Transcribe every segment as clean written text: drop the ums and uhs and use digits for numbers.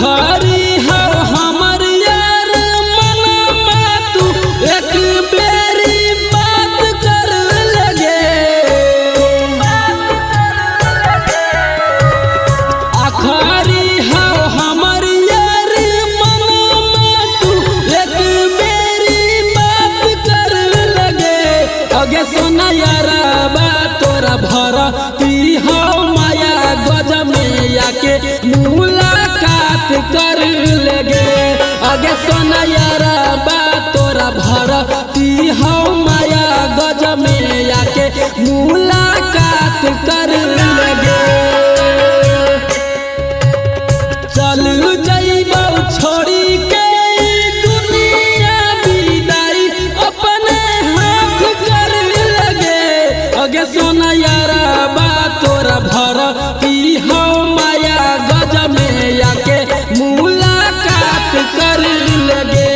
आखरी हो हमर यार मनमा तू एक बेरी बात कर लगे। आखरी हो हमर यार मनमा तू एक बेरी बात कर लगे। अगे सोना यारा बा तोरा भरा ती हो माया गज में आके मुलाकात कर लगे। आगे सोना यारा बा तोरा भरा ती हो माया गज में आके मुलाकात कर लगे। चल जइबो छोड़ी के दुनिया विदाई अपने हाथ कर लगे। अगे सोना यारा बा तोरा भरा ती हो माया गज में आके मुलाकात कर लगे।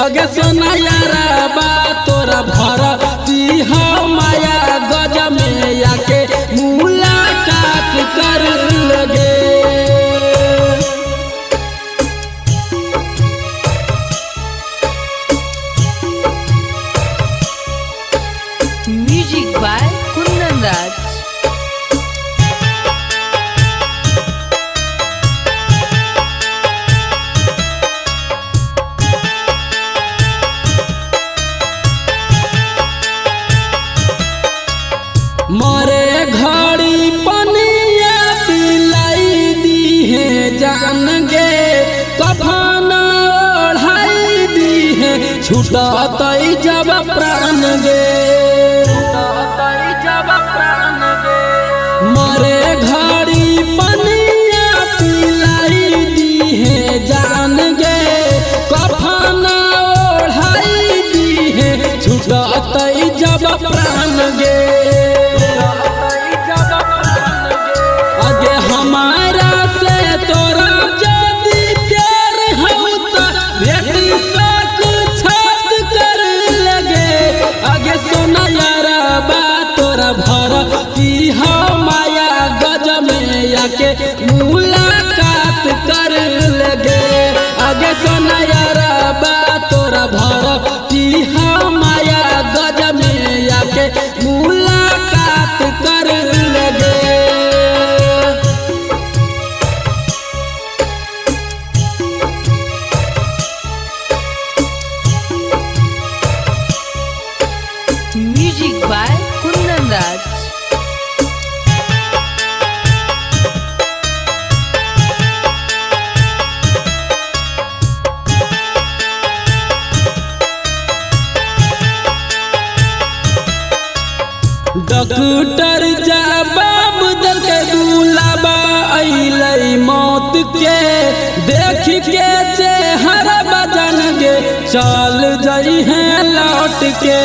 अगे सोना यारा बा तोरा भरा ती हो माया गज में आके मुलाकात कर लगे। म्यूजिक बाय कुंदन राज। मरे घड़ी पनिया पिलाई दी है जान गे। कफन ओढ़ाई दी है छूटतई जब प्राण गे। मरे घड़ी पनिया पिलाई दी है जान गे। कफन ओढ़ाई दी है छूटतई जब प्राण गे। हमारा से तोरा यदि प्यार हो तो बेटी साथ कर लगे। आगे सोना यारा बा तोरा भरा ती हो माया गज में आके मुलाकात कर लगे। आगे सोना यारा बा तोरा भरा ती हो माया गज में आके मुलाकात कर लगे। Music by Kundan Raj. Doctor जवाब दल के बुलावा अइलै मौत के। देख के चेहरा बदन गे चल जई है लौट के।